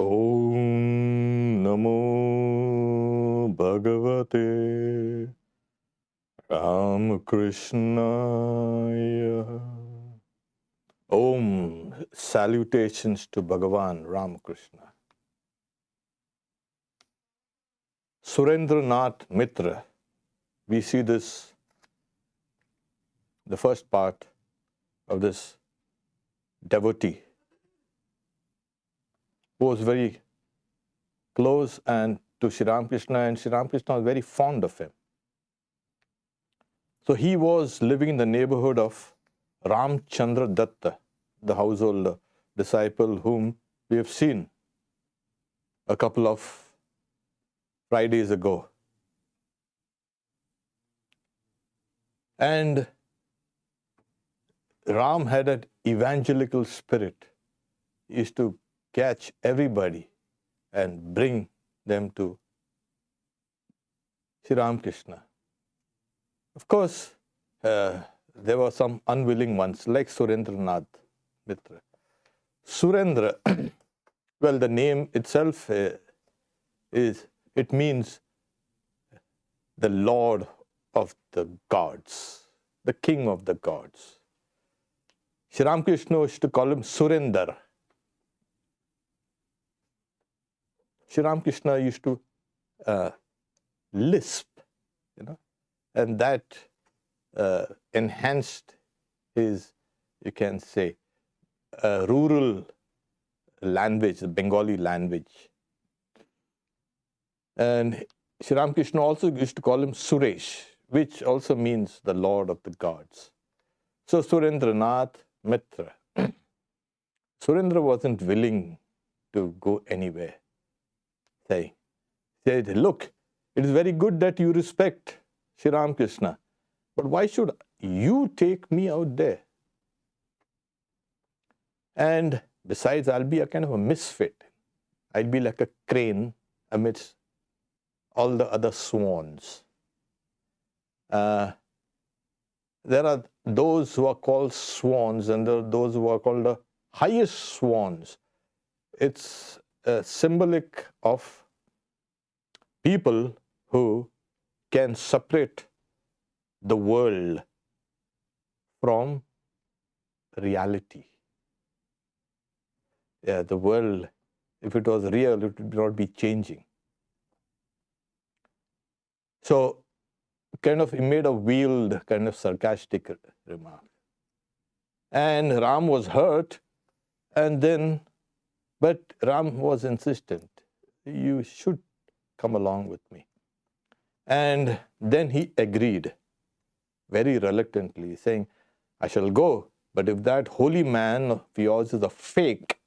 Om Namo Bhagavate Ramakrishnaya. Om. Salutations to Bhagavan Ramakrishna. Surendra Mitra. We see this, the first part of this devotee who was very close and to Sri Ramakrishna, and Sri Ramakrishna was very fond of him. So he was living in the neighborhood of Ramchandra Datta, the household disciple whom we have seen a couple of Fridays ago. And Ram had an evangelical spirit. He used to catch everybody and bring them to Sri Ramakrishna. Of course, there were some unwilling ones like Surendra Mitra. Surendra, well, the name itself it means the Lord of the gods, the King of the gods. Sri Ramakrishna used to call him Surendra. Sri Ramakrishna used to lisp, and that enhanced his, you can say, rural language, the Bengali language. And Sri Ramakrishna also used to call him Suresh, which also means the Lord of the gods. So Surendra Mitra. Surendra wasn't willing to go anywhere. He said, look, it is very good that you respect Sri Ramakrishna, but why should you take me out there? And besides, I'll be a kind of a misfit. I'll be like a crane amidst all the other swans. There are those who are called swans, and there are those who are called the highest swans. It's symbolic of people who can separate the world from reality. Yeah, the world, if it was real, it would not be changing. So, kind of, he made a veiled, kind of sarcastic remark. And Ram was hurt, and then, but Ram was insistent. You should come along with me. And then he agreed, very reluctantly, saying, I shall go, but if that holy man of yours is a fake,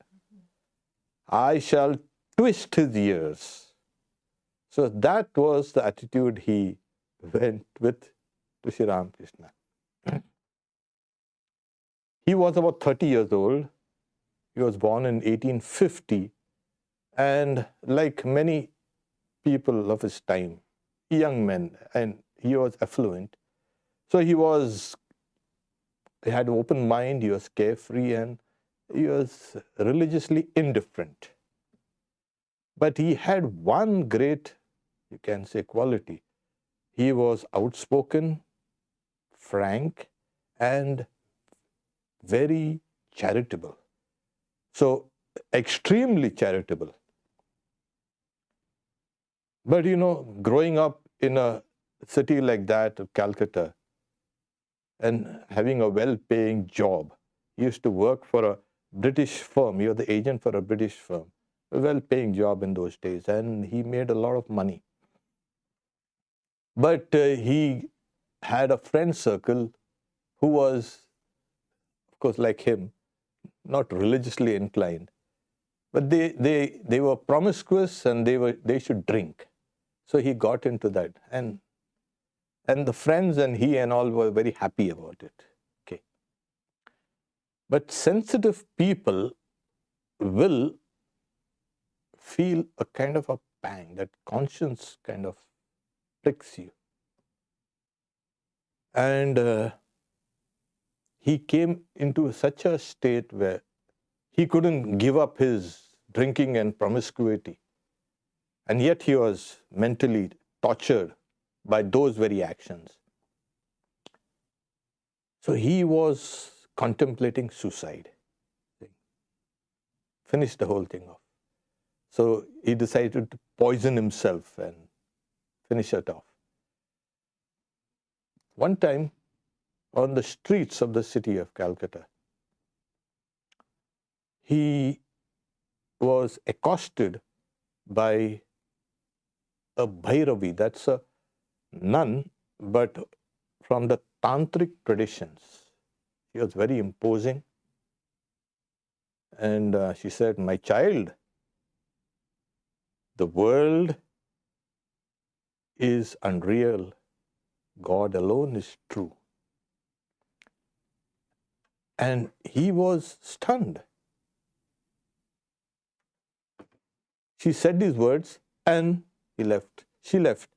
I shall twist his ears. So that was the attitude he went with to Sri Ramakrishna. He was about 30 years old. He was born in 1850. And like many people of his time, young men, and he was affluent. So he had an open mind, he was carefree, and he was religiously indifferent. But he had one great, you can say, quality. He was outspoken, frank, and very charitable. So, extremely charitable. But growing up in a city like that, Calcutta, and having a well-paying job, he used to work for a British firm. He was the agent for a British firm. A well-paying job in those days, and he made a lot of money. But he had a friend circle who was, of course, like him, not religiously inclined. But they were promiscuous, and they should drink. So he got into that. And the friends and he and all were very happy about it. Okay. But sensitive people will feel a kind of a pang, that conscience kind of pricks you. And he came into such a state where he couldn't give up his drinking and promiscuity. And yet he was mentally tortured by those very actions. So he was contemplating suicide. Finish the whole thing off. So he decided to poison himself and finish it off. One time, on the streets of the city of Calcutta, he was accosted by a Bhairavi, that's a nun, but from the tantric traditions. She was very imposing. And she said, "My child, the world is unreal. God alone is true." And he was stunned. She said these words and he left. She left.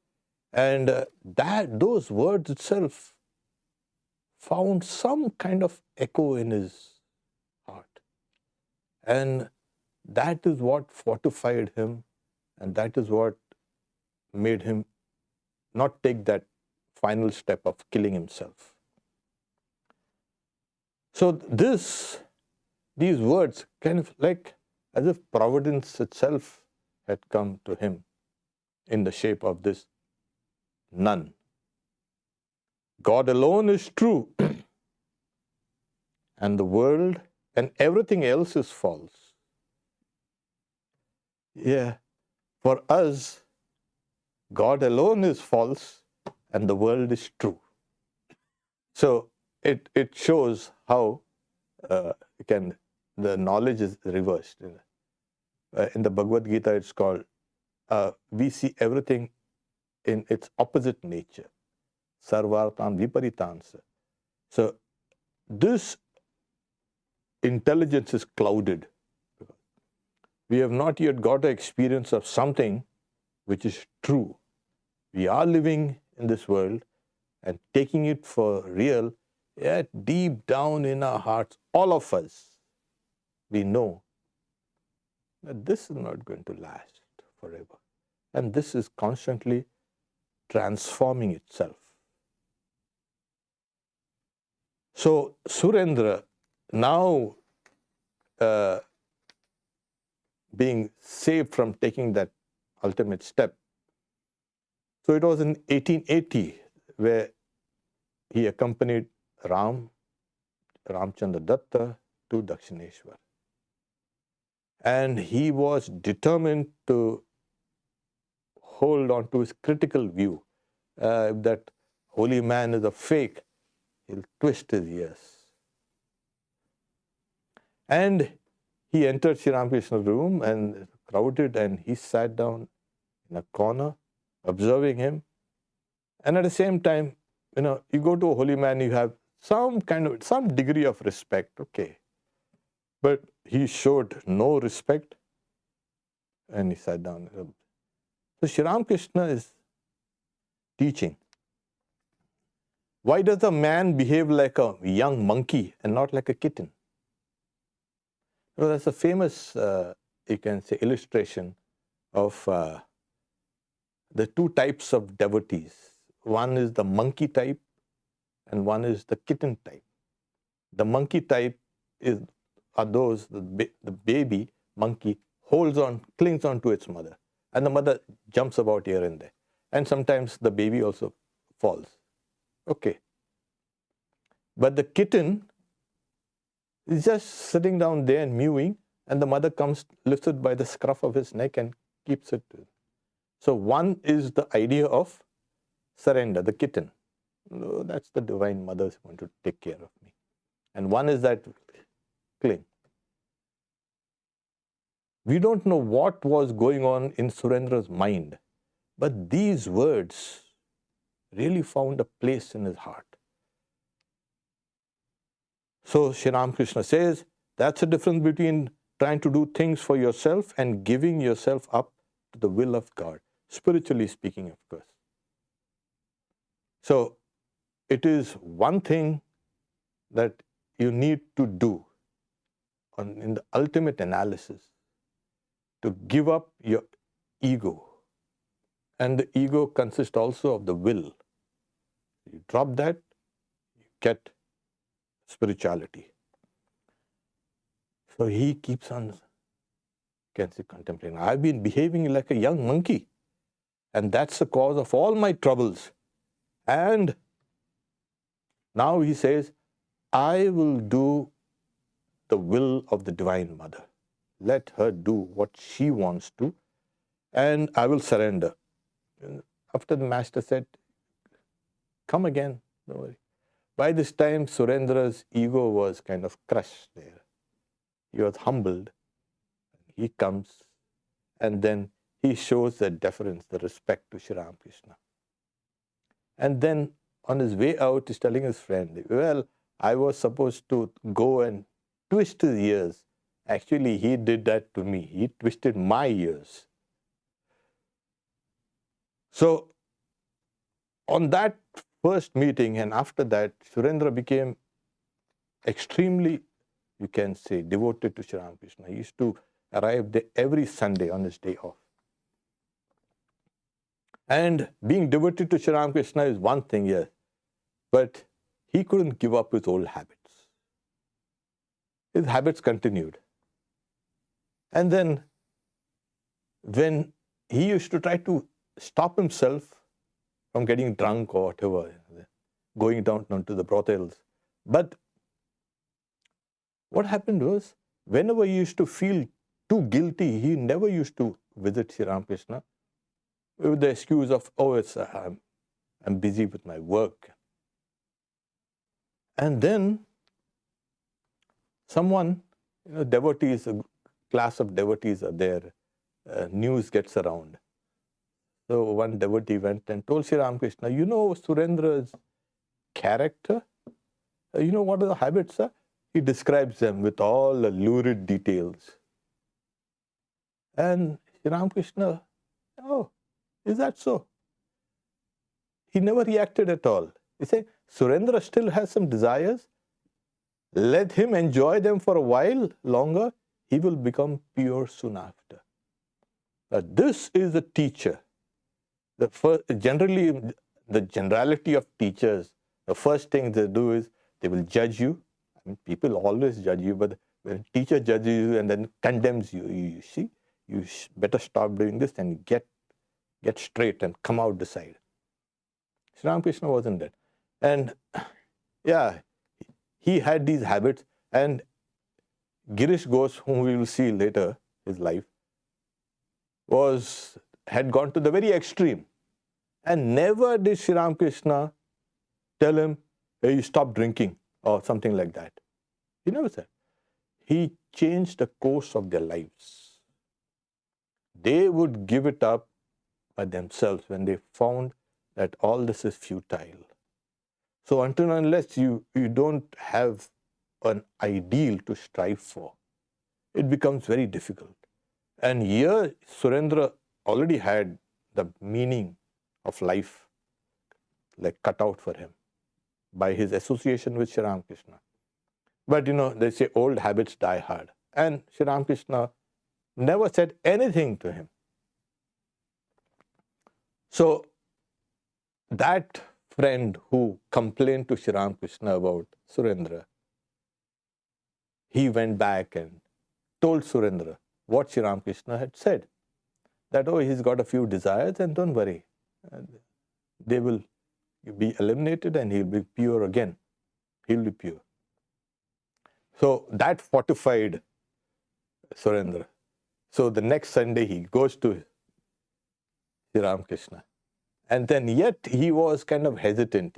And those words itself found some kind of echo in his heart. And that is what fortified him, and that is what made him not take that final step of killing himself. So these words kind of like as if providence itself had come to him in the shape of this nun. God alone is true, and the world and everything else is false. Yeah, for us, God alone is false and the world is true. So it shows how the knowledge is reversed. In the Bhagavad Gita, it's called, we see everything in its opposite nature. Sarvartan viparitansa. So this intelligence is clouded. We have not yet got an experience of something which is true. We are living in this world and taking it for real, yet deep down in our hearts, all of us, we know that this is not going to last forever. And this is constantly transforming itself. So Surendra, now being saved from taking that ultimate step. So it was in 1880 where he accompanied Ramchandra Datta to Dakshineshwar. And he was determined to hold on to his critical view. If that holy man is a fake, he'll twist his ears. And he entered Sri Ramakrishna's room and crowded, and he sat down in a corner observing him. And at the same time, you go to a holy man, you have some degree of respect, okay. But he showed no respect and he sat down. So Sri Ramakrishna is teaching. Why does a man behave like a young monkey and not like a kitten? Well, that's a famous, you can say, illustration of the two types of devotees. One is the monkey type and one is the kitten type. The monkey type are those, the baby monkey clings on to its mother, and the mother jumps about here and there. And sometimes the baby also falls. Okay. But the kitten is just sitting down there and mewing, and the mother comes, lifts it by the scruff of his neck and keeps it. So one is the idea of surrender, the kitten. Oh, that's the Divine Mother who wants to take care of me. And one is that cling. We don't know what was going on in Surendra's mind, but these words really found a place in his heart. So Sri Ramakrishna says, that's the difference between trying to do things for yourself and giving yourself up to the will of God, spiritually speaking, of course. So it is one thing that you need to do in the ultimate analysis. to give up your ego. And the ego consists also of the will. You drop that, you get spirituality. So he keeps on, can say, contemplating. I've been behaving like a young monkey, and that's the cause of all my troubles. And now he says, I will do the will of the Divine Mother. Let her do what she wants to, and I will surrender. After the master said, come again, don't worry. By this time, Surendra's ego was kind of crushed there. He was humbled. He comes, and then he shows the deference, the respect to Sri Ramakrishna. And then on his way out, he's telling his friend, well, I was supposed to go and twist his ears. Actually, he did that to me. He twisted my ears. So, on that first meeting and after that, Surendra became extremely, you can say, devoted to Sri Ramakrishna. He used to arrive there every Sunday on his day off. And being devoted to Sri Ramakrishna is one thing, yes, but he couldn't give up his old habits. His habits continued. And then when he used to try to stop himself from getting drunk or whatever, going down to the brothels. But what happened was, whenever he used to feel too guilty, he never used to visit Sri Ramakrishna with the excuse of, oh, I'm busy with my work. And then someone, devotees, a class of devotees are there, news gets around. So one devotee went and told Sri Ramakrishna, you know Surendra's character? You know what are the habits are? He describes them with all the lurid details. And Sri Ramakrishna, oh, is that so? He never reacted at all. He said, Surendra still has some desires. Let him enjoy them for a while longer. He will become pure soon after. This is a teacher. Generally, the generality of teachers, the first thing they do is they will judge you. I mean, people always judge you, but when a teacher judges you and then condemns you, you see, you better stop doing this and get straight and come out the side. Sri Ramakrishna wasn't that. And yeah, he had these habits, and Girish Ghosh, whom we will see later, his life, had gone to the very extreme. And never did Sri Ramakrishna tell him, hey, you stop drinking or something like that. He never said. He changed the course of their lives. They would give it up by themselves when they found that all this is futile. So until and unless you don't have an ideal to strive for, it becomes very difficult. And here, Surendra already had the meaning of life like cut out for him by his association with Sri Ramakrishna. But they say old habits die hard. And Sri Ramakrishna never said anything to him. So that friend who complained to Sri Ramakrishna about Surendra, he went back and told Surendra what Sri Ramakrishna had said. That, oh, he's got a few desires and don't worry. They will be eliminated and he'll be pure again. He'll be pure. So that fortified Surendra. So the next Sunday he goes to Sri Ramakrishna. And then yet he was kind of hesitant,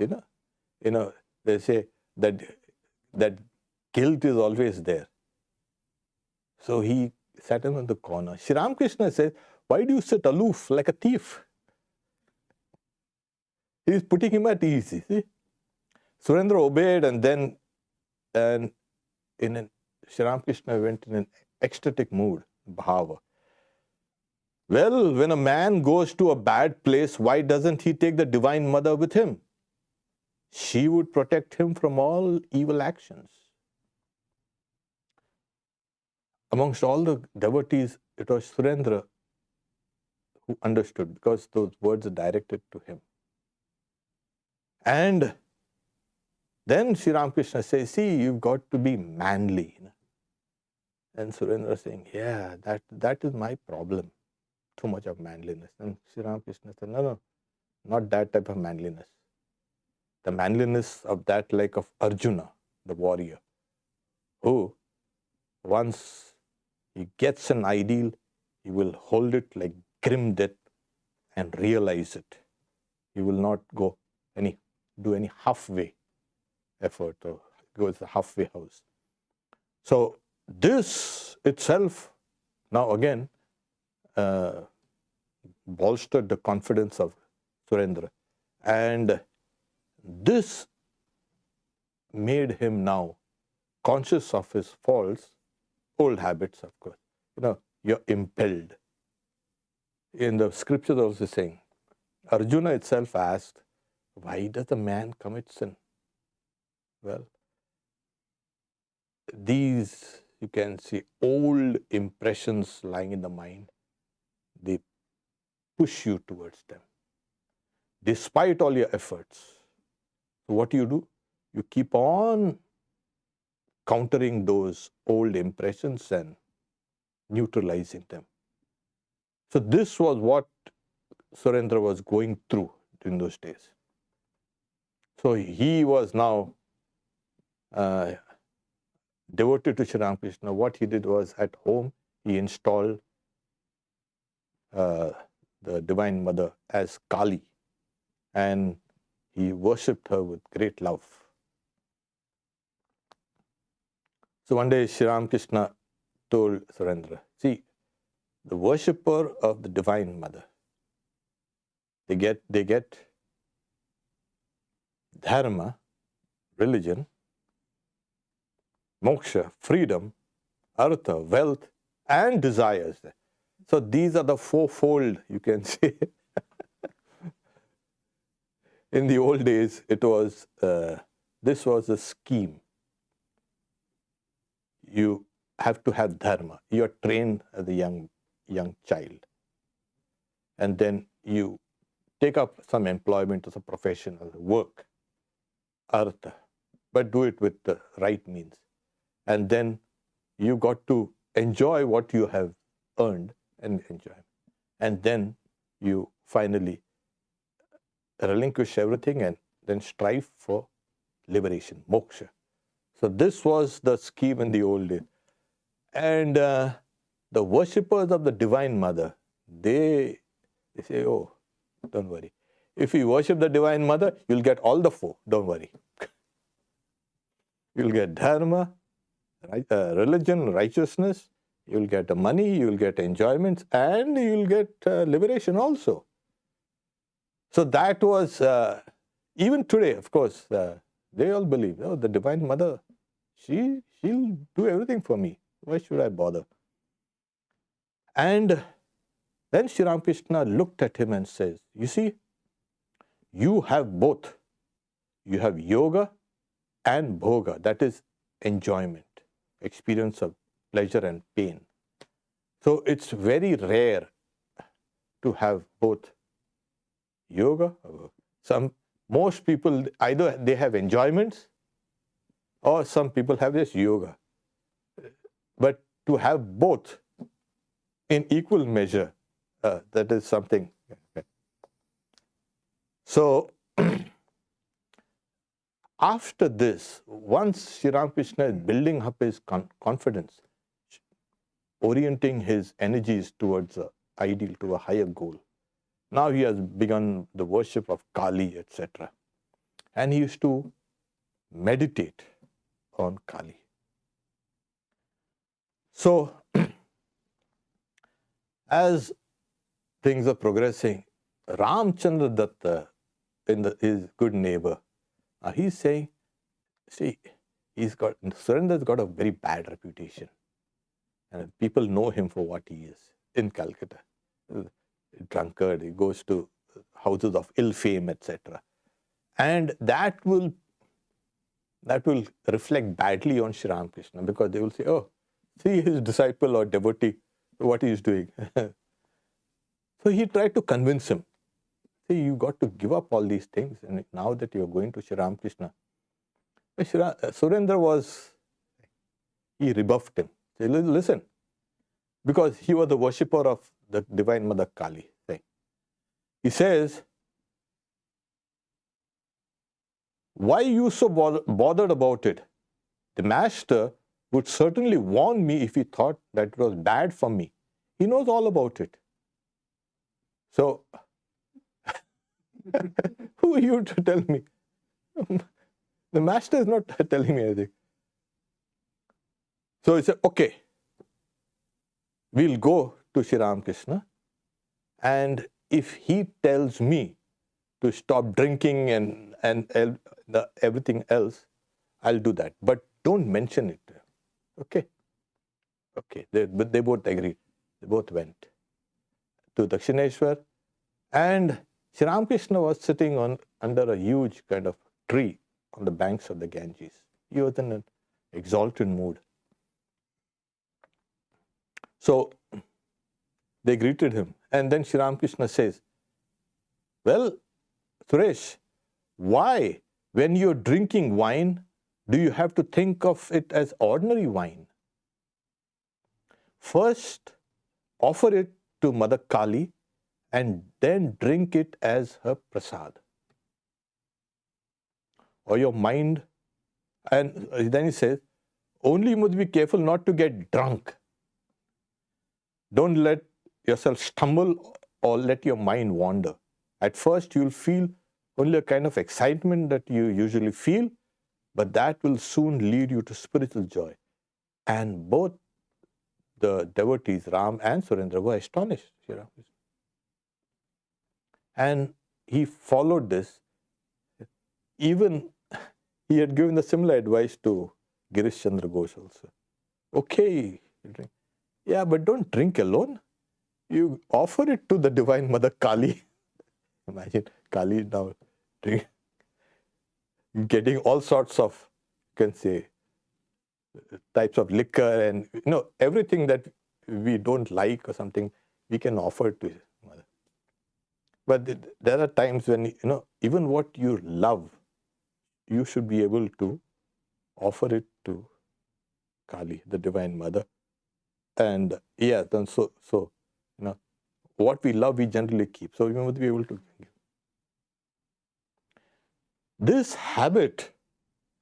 They say that guilt is always there. So he sat him in the corner. Sri Ramakrishna says, why do you sit aloof like a thief? He's putting him at ease, you see. Surendra obeyed, and then Sri Ramakrishna went in an ecstatic mood, bhava. Well, when a man goes to a bad place, why doesn't he take the Divine Mother with him? She would protect him from all evil actions. Amongst all the devotees, it was Surendra who understood, because those words are directed to him. And then Sri Ramakrishna says, see, you've got to be manly. And Surendra saying, yeah, that is my problem, too much of manliness. And Sri Ramakrishna said, no, not that type of manliness. The manliness of that, like of Arjuna, the warrior, who once he gets an ideal, he will hold it like grim death and realize it. He will not do any halfway effort or go to the halfway house. So this itself now again bolstered the confidence of Surendra, and this made him now conscious of his faults, old habits, of course. You're impelled. In the scriptures also saying, Arjuna itself asked, why does a man commit sin? Well, these, you can see, old impressions lying in the mind, they push you towards them, despite all your efforts. So what do? You keep on countering those old impressions and neutralizing them. So this was what Surendra was going through in those days. So he was now devoted to Sri Ramakrishna. What he did was, at home, he installed the Divine Mother as Kali, and he worshipped her with great love. So one day Sri Ramakrishna told Surendra, see, the worshipper of the Divine Mother, they get dharma, religion, moksha, freedom, artha, wealth, and desires. So these are the fourfold, you can say. In the old days, it was this was a scheme. You have to have dharma. You are trained as a young child, and then you take up some employment as a profession, as a work, artha, but do it with the right means. And then you got to enjoy what you have earned and enjoy. And then you finally relinquish everything and then strive for liberation, moksha. So this was the scheme in the old days. And the worshippers of the Divine Mother, they say, oh, don't worry. If you worship the Divine Mother, you'll get all the four, don't worry. You'll get dharma, religion, righteousness, you'll get money, you'll get enjoyments, and you'll get liberation also. So that was, even today, of course, they all believe, oh, the Divine Mother, she'll do everything for me. Why should I bother? And then Sri Ramakrishna looked at him and says, you see, you have both. You have yoga and bhoga, that is enjoyment, experience of pleasure and pain. So it's very rare to have both yoga. Most people, either they have enjoyments or some people have just yoga. But to have both in equal measure, that is something. So after this, once Sri Ramakrishna is building up his confidence, orienting his energies towards an ideal, to a higher goal, now he has begun the worship of Kali, etc. And he used to meditate on Kali. So, as things are progressing, Ramchandra Datta, his good neighbor, he's saying, see, Surendra's got a very bad reputation. And people know him for what he is in Calcutta. Drunkard, he goes to houses of ill fame, etc. And that will reflect badly on Sri Ramakrishna, because they will say, oh, see his disciple or devotee what he is doing. So he tried to convince him. See, you got to give up all these things, and now that you are going to Sri Ramakrishna. Surendra he rebuffed him. He said, listen, because he was the worshipper of the Divine Mother Kali. He says, why are you so bothered about it? The master would certainly warn me if he thought that it was bad for me. He knows all about it. So, who are you to tell me? The master is not telling me anything. So he said, okay, we'll go to Sri Ramakrishna, and if he tells me to stop drinking and everything else, I'll do that. But don't mention it. Okay? Okay. But they both agreed. They both went to Dakshineshwar, and Sri Ramakrishna was sitting under a huge kind of tree on the banks of the Ganges. He was in an exalted mood. So they greeted him, and then Sri Ramakrishna says, well, Suresh, why, when you're drinking wine, do you have to think of it as ordinary wine? First, offer it to Mother Kali and then drink it as her prasad. Or your mind, and then he says, only you must be careful not to get drunk. Don't let yourself stumble or let your mind wander. At first, you'll feel only a kind of excitement that you usually feel, but that will soon lead you to spiritual joy. And both the devotees, Ram and Surendra, were astonished. And he followed this. Even he had given the similar advice to Girish Chandra Ghosh also. Okay, you drink. Yeah, but don't drink alone. You offer it to the Divine Mother Kali. Imagine Kali now getting all sorts of, you can say, types of liquor and everything that we don't like or something, we can offer to Mother. But there are times when, even what you love, you should be able to offer it to Kali, the Divine Mother. And yeah, then so what we love, we generally keep. So we must be able to give. This habit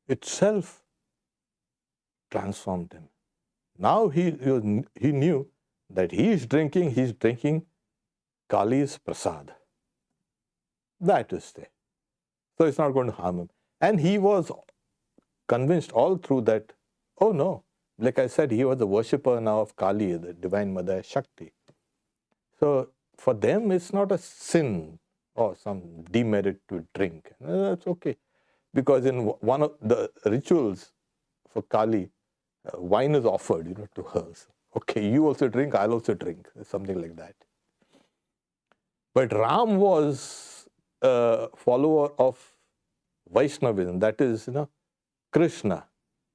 itself transformed him. Now he knew that he's drinking Kali's prasad. That is there. So it's not going to harm him. And he was convinced all through that, oh no, like I said, he was a worshipper now of Kali, the Divine Mother Shakti. So for them, it's not a sin or some demerit to drink. That's okay. Because in one of the rituals for Kali, wine is offered, to her. So, okay, you also drink, I'll also drink, something like that. But Ram was a follower of Vaishnavism, that is, Krishna.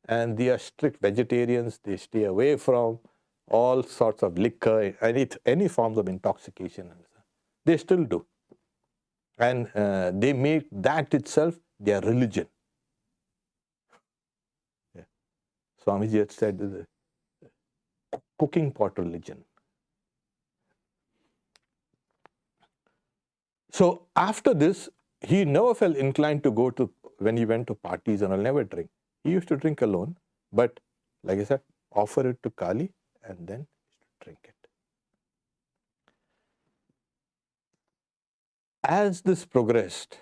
And they are strict vegetarians. They stay away from all sorts of liquor and any forms of intoxication. They still do. And they make that itself their religion. Yeah. Swamiji had said the cooking pot religion. So after this, he never felt inclined to go to, when he went to parties and I'll never drink. He used to drink alone, but like I said, offer it to Kali and then drink it. As this progressed,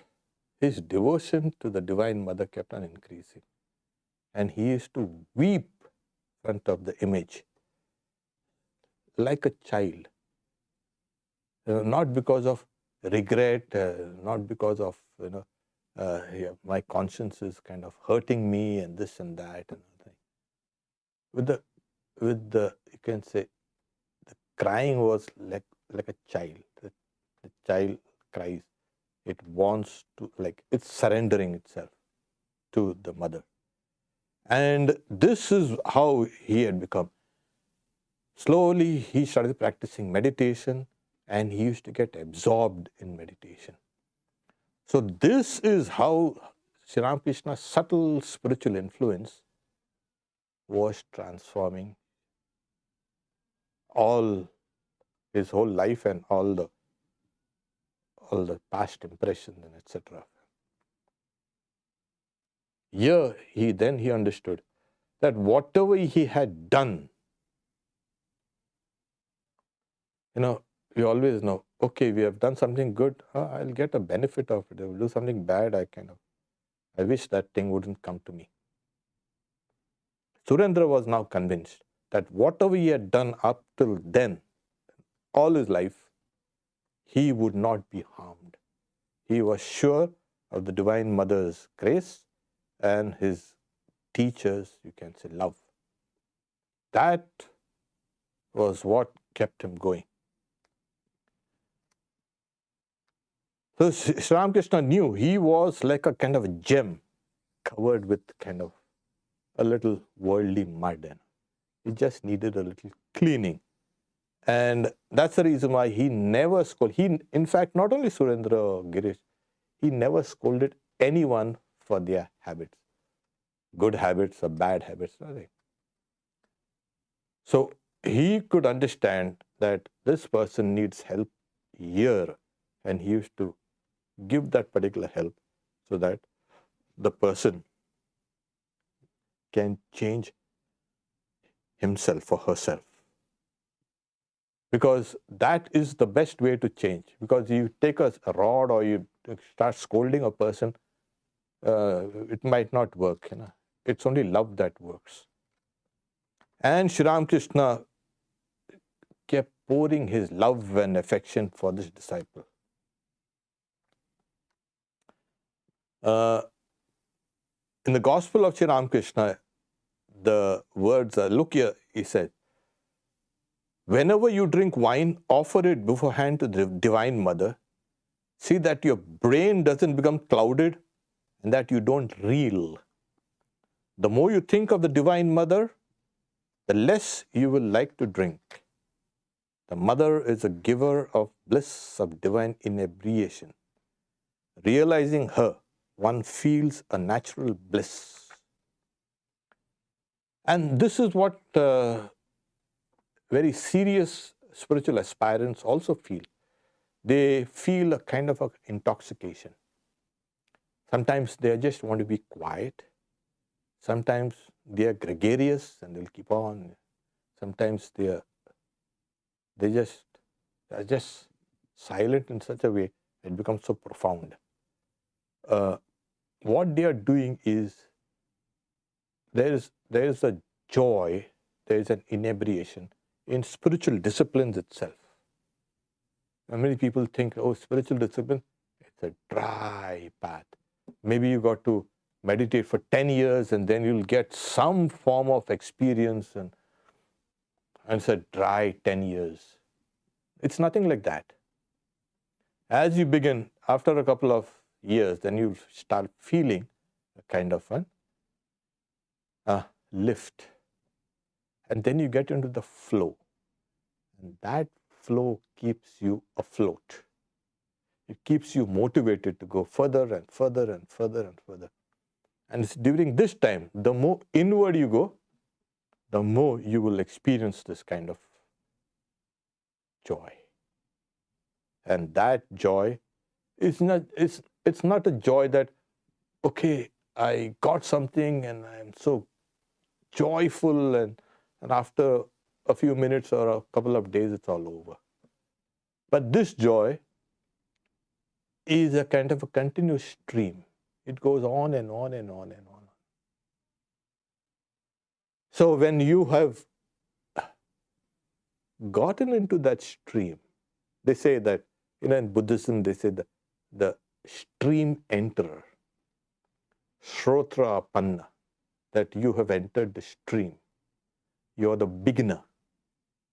his devotion to the Divine Mother kept on increasing. And he used to weep in front of the image like a child. Not because of regret, not because of, my conscience is kind of hurting me and this and that. And with the you can say, the crying was like a child. The child cries. It wants to, it's surrendering itself to the mother. And this is how he had become. slowly he started practicing meditation, and he used to get absorbed in meditation. So this is how Sri Ramakrishna's subtle spiritual influence was transforming all his whole life and all the past impressions and etc. Here he understood that whatever he had done, we always know, okay, we have done something good, I'll get a benefit of it. I will do something bad, I wish that thing wouldn't come to me. Surendra was now convinced that whatever he had done up till then, all his life, he would not be harmed. He was sure of the Divine Mother's grace and his teachers, you can say, love. That was what kept him going. So Sri Ramakrishna knew he was like a kind of a gem covered with kind of a little worldly mud, and he just needed a little cleaning. And that's the reason why he never scolded. In fact, not only Surendra Girish, he never scolded anyone for their habits, good habits or bad habits, nothing. So he could understand that this person needs help here, and he used to give that particular help so that the person can change himself or herself. Because that is the best way to change. Because you take a rod or you start scolding a person, it might not work. It's only love that works. And Sri Ramakrishna kept pouring his love and affection for this disciple. In the Gospel of Sri Ramakrishna, the words are, look here, he said, whenever you drink wine, offer it beforehand to the Divine Mother. See that your brain doesn't become clouded and that you don't reel. The more you think of the Divine Mother, the less you will like to drink. The Mother is a giver of bliss of divine inebriation. Realizing her, one feels a natural bliss. And this is what very serious spiritual aspirants also feel. They feel a kind of an intoxication. Sometimes they just want to be quiet. Sometimes they are gregarious and they'll keep on. Sometimes they are just silent in such a way it becomes so profound. What they are doing is there is a joy, there is an inebriation in spiritual disciplines itself. And many people think, oh, spiritual discipline, it's a dry path. Maybe you got to meditate for 10 years and then you'll get some form of experience, and it's a dry 10 years. It's nothing like that. As you begin, after a couple of years, then you start feeling a kind of a lift. And then you get into the flow. And that flow keeps you afloat. It keeps you motivated to go further and further and further and further. And it's during this time, the more inward you go, the more you will experience this kind of joy. And that joy is it's not a joy that, okay, I got something and I'm so joyful, and after a few minutes or a couple of days, it's all over. But this joy is a kind of a continuous stream. It goes on and on and on and on. So when you have gotten into that stream, they say that, in Buddhism, they say that the stream enterer, Shrotra Panna, that you have entered the stream. You are the beginner.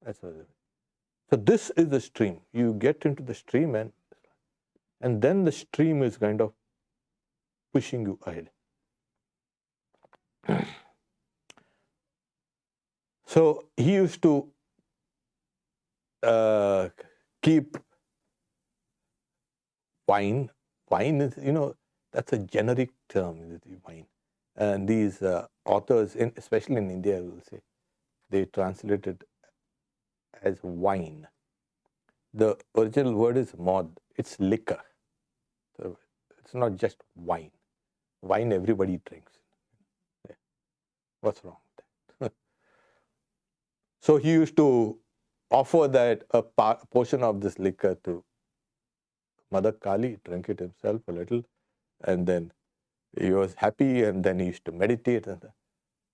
That's what it is. So this is the stream. You get into the stream, and then the stream is kind of pushing you ahead. So he used to keep wine. Wine is, that's a generic term, wine. And these authors, especially in India, will say, they translate it as wine. The original word is mod. It's liquor. So it's not just wine. Wine everybody drinks. Yeah. What's wrong with that? So he used to offer that a portion of this liquor to Mother Kali, drink it himself a little, and then he was happy, and then he used to meditate. And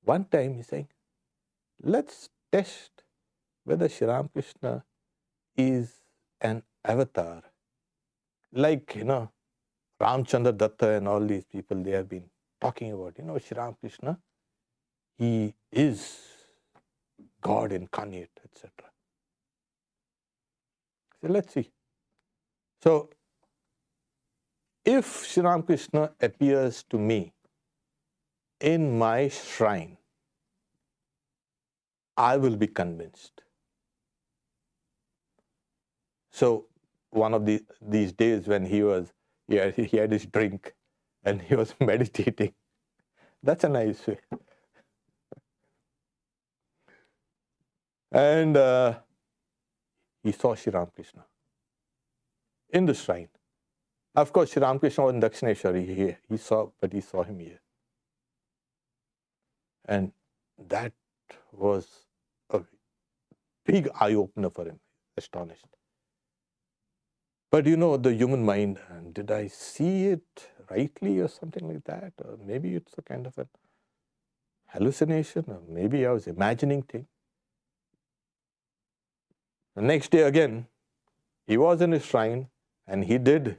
one time he's saying, let's test whether Sri Ramakrishna is an avatar. Like, Ramchandra Datta and all these people, they have been talking about, Sri Ramakrishna, he is God incarnate, etc. So let's see. So, if Sri Ramakrishna appears to me in my shrine, I will be convinced. So, one of these days when he had his drink and he was meditating, that's a nice way. And he saw Sri Ramakrishna in the shrine. Of course, Sri Ramakrishna was in Dakshineshwar. He saw him here. And that was a big eye-opener for him, astonished. But the human mind, did I see it rightly or something like that? Or maybe it's a kind of a hallucination, or maybe I was imagining things. The next day again, he was in his shrine and he did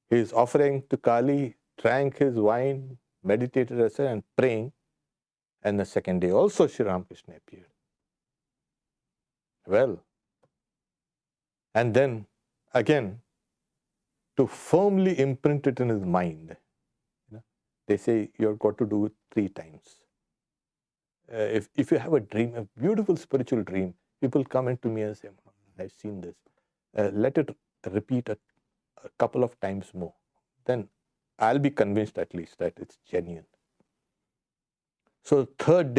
his offering to Kali, drank his wine, meditated and praying. And the second day also Sri Ramakrishna appeared. Well, and then again, to firmly imprint it in his mind, they say you've got to do it 3 times. If you have a dream, a beautiful spiritual dream, people come into me and say, I've seen this. Let it repeat a couple of times more. Then I'll be convinced at least that it's genuine. So third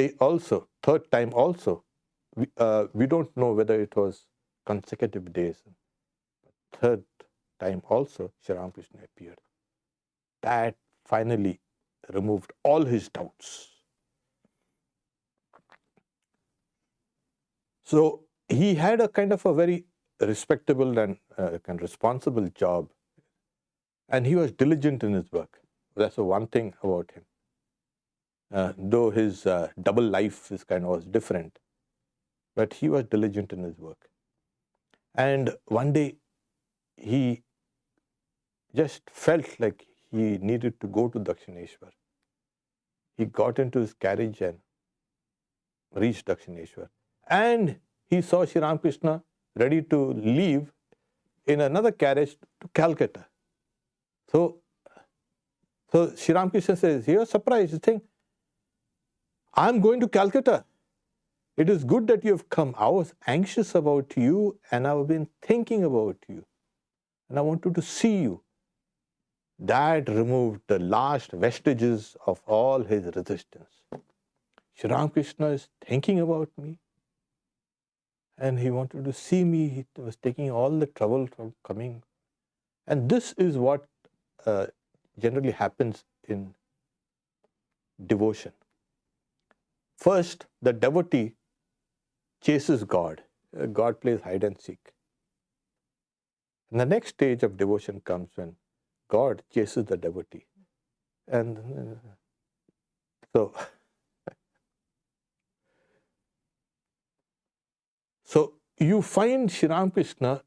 time also, we don't know whether it was consecutive days. Third time also, Sri Ramakrishna appeared. That finally removed all his doubts. So he had a kind of a very respectable and responsible job, and he was diligent in his work. That's the one thing about him. Though his double life was different, but he was diligent in his work. And one day, he just felt like he needed to go to Dakshineshwar. He got into his carriage and reached Dakshineshwar. And he saw Sri Ramakrishna ready to leave in another carriage to Calcutta. So Sri Ramakrishna says, he was surprised. He's saying, I'm going to Calcutta. It is good that you have come. I was anxious about you and I've been thinking about you. And I wanted to see you. That removed the last vestiges of all his resistance. Sri Ramakrishna is thinking about me. And he wanted to see me. He was taking all the trouble from coming. And this is what generally happens in devotion. First, the devotee chases God. God plays hide and seek. And the next stage of devotion comes when God chases the devotee. And so you find Sri Ramakrishna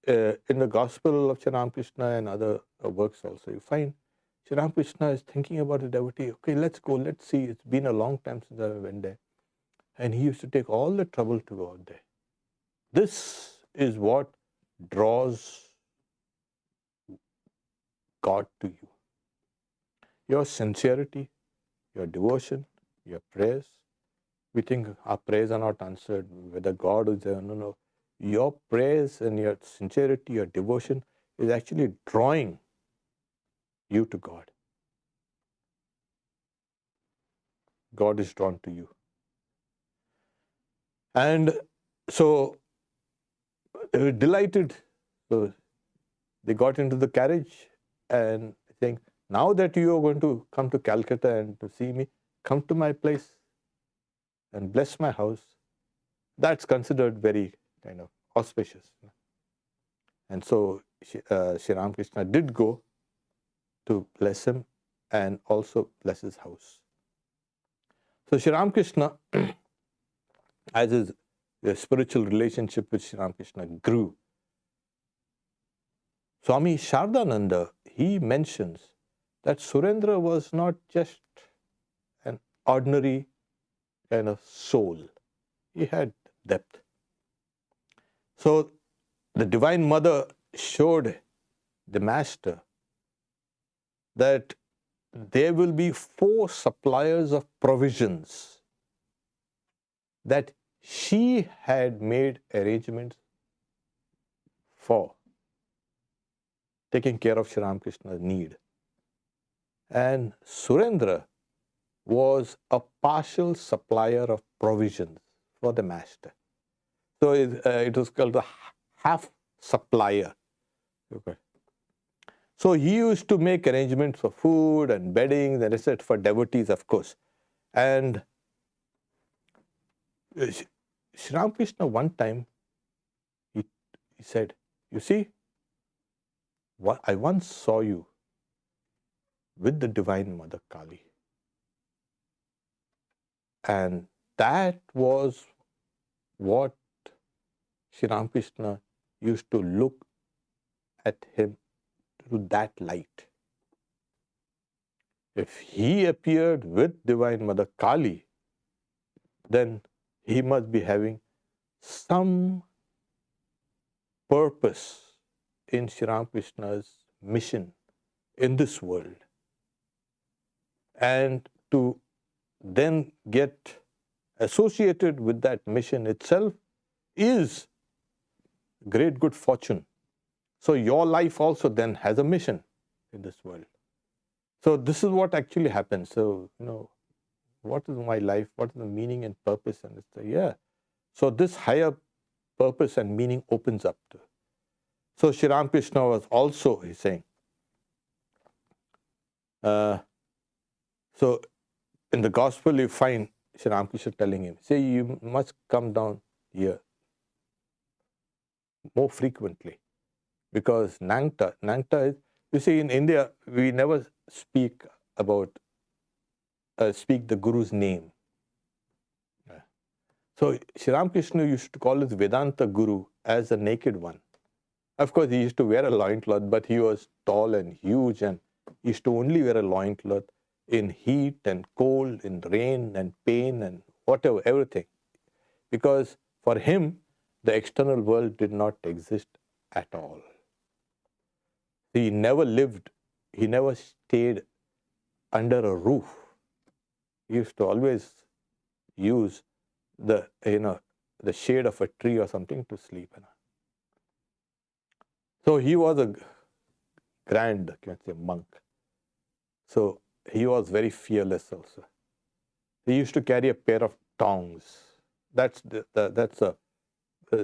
in the Gospel of Sri Ramakrishna and other works also. You find Sri Ramakrishna is thinking about the devotee. Okay, let's go, let's see. It's been a long time since I went there. And he used to take all the trouble to go out there. This is what draws God to you. Your sincerity, your devotion, your prayers, We think our prayers are not answered, whether God is there. No, no. Your prayers and your sincerity, your devotion is actually drawing you to God. God is drawn to you. And so they were delighted. So they got into the carriage and saying, now that you are going to come to Calcutta and to see me, come to my place and bless my house. That's considered very kind of auspicious. And so Sri Ramakrishna did go to bless him and also bless his house. So Sri Ramakrishna, as his spiritual relationship with Sri Ramakrishna grew, Swami Shardananda, he mentions that Surendra was not just an ordinary kind of soul. He had depth. So the Divine Mother showed the Master that there will be 4 suppliers of provisions that she had made arrangements for taking care of Sri Ramakrishna's need. And Surendra was a partial supplier of provisions for the Master. So it was called the half supplier. Okay. So he used to make arrangements for food and bedding and etc. for devotees, of course. And Sri Ramakrishna one time, he said, you see, I once saw you with the Divine Mother Kali. And that was what Sri Ramakrishna used to look at him through that light. If he appeared with Divine Mother Kali, then he must be having some purpose in Sri Ramakrishna's mission in this world. And to then get associated with that mission itself is great good fortune. So your life also then has a mission in this world. So this is what actually happens. So, what is my life? What is the meaning and purpose? And it's So this higher purpose and meaning opens up to. So Sri Ramakrishna was also, he's saying, so in the gospel you find Sri Ramakrishna telling him, say you must come down here more frequently. Because Nangta is, you see, in India, we never speak the Guru's name. So Sri Ramakrishna used to call his Vedanta Guru as the naked one. Of course, he used to wear a loincloth, but he was tall and huge and he used to only wear a loincloth in heat and cold, in rain and pain and whatever, everything. Because for him, the external world did not exist at all. He never lived, he never stayed under a roof. He used to always use the shade of a tree or something to sleep. So he was a grand, monk. So he was very fearless also. He used to carry a pair of tongs.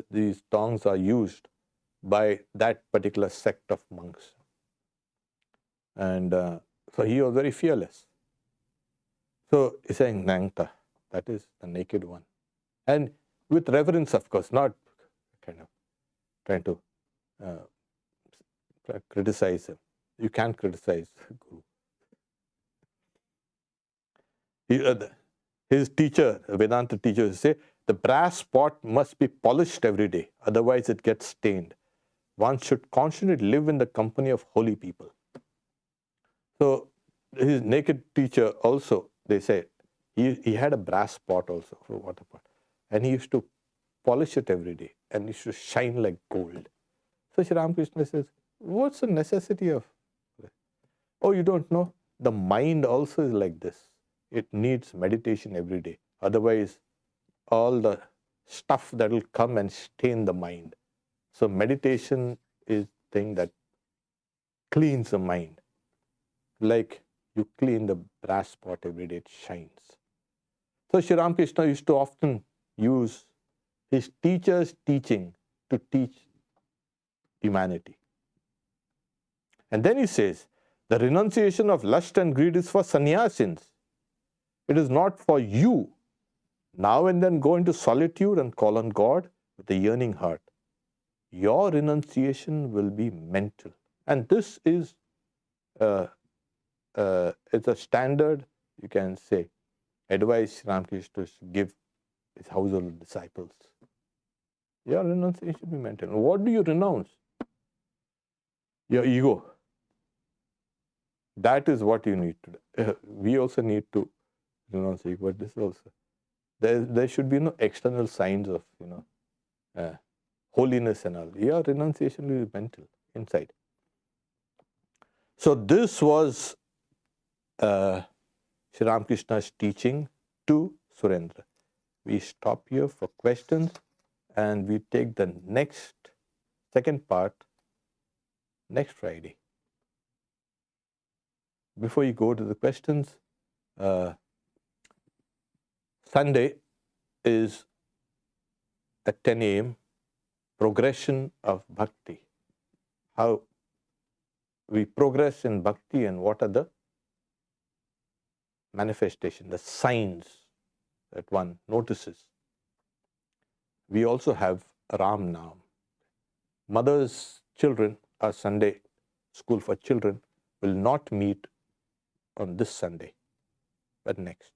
These tongs are used by that particular sect of monks. And so he was very fearless. So he's saying Nangta, that is the naked one. And with reverence, of course, not kind of trying to criticize him. You can't criticize Guru. His teacher, Vedanta teacher, say, the brass pot must be polished every day, otherwise it gets stained. One should constantly live in the company of holy people. So his naked teacher also, they say, he had a brass pot also, for water pot. And he used to polish it every day and it used to shine like gold. So Sri Ramakrishna says, what's the necessity of this? Oh, you don't know? The mind also is like this. It needs meditation every day. Otherwise, all the stuff that will come and stain the mind. So meditation is thing that cleans the mind. Like you clean the brass pot every day, it shines. So Sri Ramakrishna used to often use his teacher's teaching to teach humanity. And then he says, the renunciation of lust and greed is for sannyasins. It is not for you. Now and then go into solitude and call on God with a yearning heart. Your renunciation will be mental. And this is it's a standard, you can say, advice Ramakrishna should give his household disciples. Your renunciation should be mental. What do you renounce? Your ego. That is what you need to do. We also need to renounce ego, but this also. There should be no external signs of, holiness and all. Your renunciation will be mental, inside. So this was Sri Ramakrishna's teaching to Surendra. We stop here for questions and we take the second part next Friday. Before you go to the questions, Sunday is at 10 a.m. progression of bhakti. How we progress in bhakti and what are the manifestation, the signs that one notices. We also have Ram Naam. Mother's children, our Sunday school for children, will not meet on this Sunday, but next.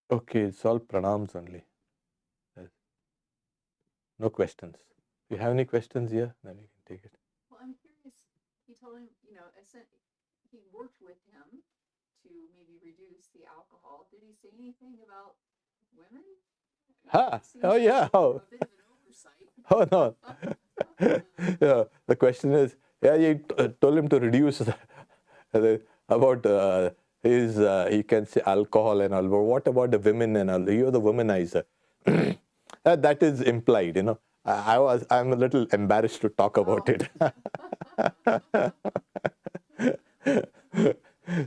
Okay, it's all pranams only. No questions. If you have any questions here, then we can take it. Well, I'm curious. He told him, he worked with him to maybe reduce the alcohol. Did he say anything about women? Oh yeah. A bit of an oversight. Oh no. Yeah, the question is, you told him to reduce about his, you can say alcohol and all, but what about the women and all? You're the womanizer. That is implied, I'm a little embarrassed to talk about it.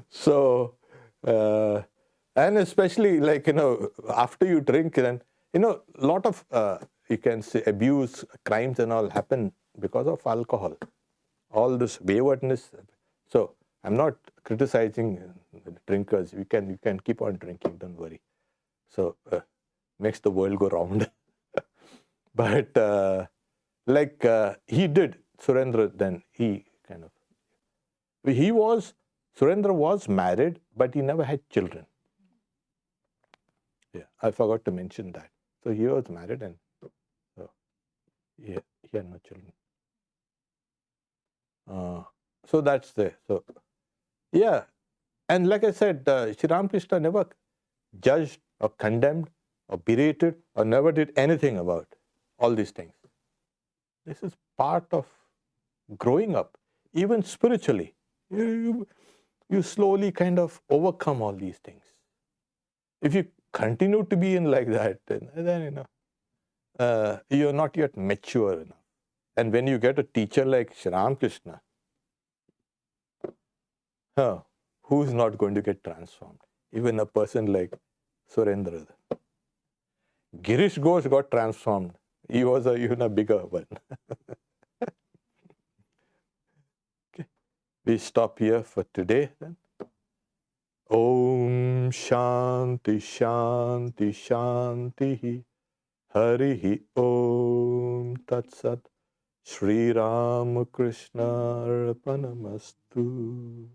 So, and especially after you drink, then, a lot of, you can say abuse, crimes and all happen because of alcohol. All this waywardness. So, I'm not criticizing drinkers. You can keep on drinking, don't worry. So, makes the world go round. But he did, Surendra, then Surendra was married, but he never had children. Yeah, I forgot to mention that. So he was married and he had no children. So that's there. So, yeah. And like I said, Sri Ramakrishna never judged or condemned or berated or never did anything about all these things. This is part of growing up, even spiritually. You slowly kind of overcome all these things. If you continue to be in like that, then you're not yet mature enough. And when you get a teacher like Sri Ramakrishna, who's not going to get transformed? Even a person like Surendra. Girish Ghosh got transformed. He was even a bigger one. Okay. We stop here for today then. Om Shanti Shanti Shanti Harihi Om Tat Sat Sri Ramakrishna Arpanamastu.